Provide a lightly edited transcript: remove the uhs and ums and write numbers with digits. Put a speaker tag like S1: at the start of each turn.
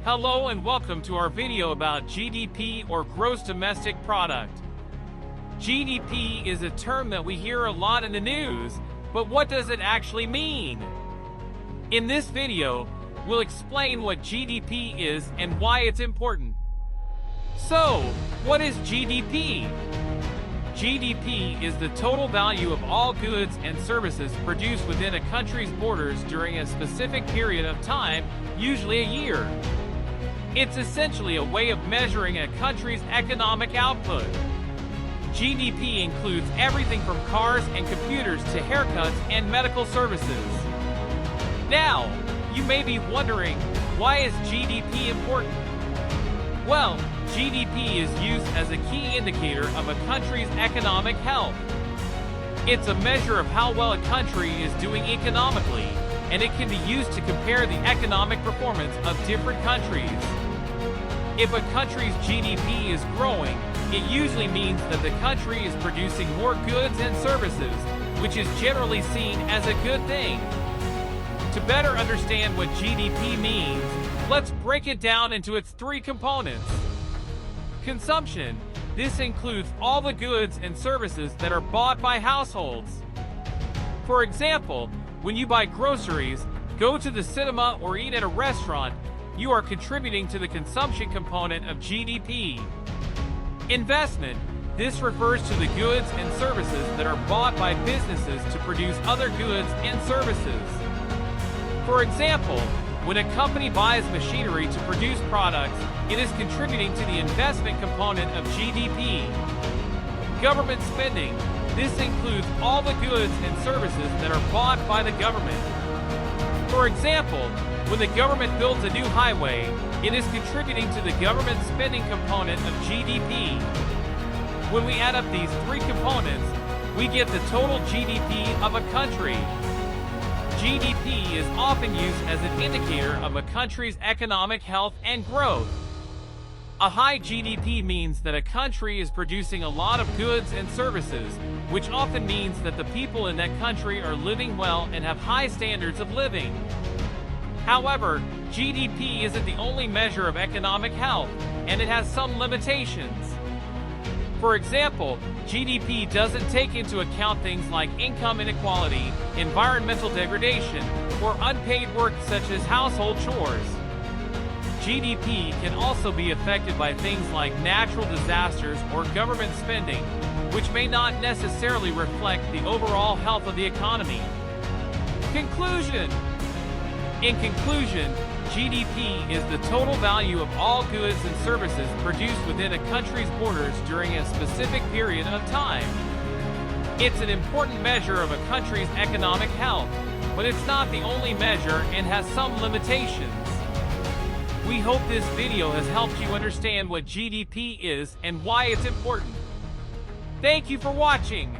S1: Hello and welcome to our video about GDP or Gross Domestic Product. GDP is a term that we hear a lot in the news, but what does it actually mean? In this video, we'll explain what GDP is and why it's important. So, what is GDP? GDP is the total value of all goods and services produced within a country's borders during a specific period of time, usually a year. It's essentially a way of measuring a country's economic output. GDP includes everything from cars and computers to haircuts and medical services. Now, you may be wondering, why is GDP important? Well, GDP is used as a key indicator of a country's economic health. It's a measure of how well a country is doing economically, and it can be used to compare the economic performance of different countries. If a country's GDP is growing, it usually means that the country is producing more goods and services, which is generally seen as a good thing. To better understand what GDP means, let's break it down into its three components. Consumption. This includes all the goods and services that are bought by households. For example, when you buy groceries, go to the cinema, or eat at a restaurant, you are contributing to the consumption component of GDP. Investment. This refers to the goods and services that are bought by businesses to produce other goods and services. For example, when a company buys machinery to produce products, it is contributing to the investment component of GDP. Government spending. This includes all the goods and services that are bought by the government. For example, when the government builds a new highway, it is contributing to the government spending component of GDP. When we add up these three components, we get the total GDP of a country. GDP is often used as an indicator of a country's economic health and growth. A high GDP means that a country is producing a lot of goods and services, which often means that the people in that country are living well and have high standards of living. However, GDP isn't the only measure of economic health, and it has some limitations. For example, GDP doesn't take into account things like income inequality, environmental degradation, or unpaid work such as household chores. GDP can also be affected by things like natural disasters or government spending, which may not necessarily reflect the overall health of the economy. Conclusion. In conclusion, GDP is the total value of all goods and services produced within a country's borders during a specific period of time. It's an important measure of a country's economic health, but it's not the only measure and has some limitations. We hope this video has helped you understand what GDP is and why it's important. Thank you for watching.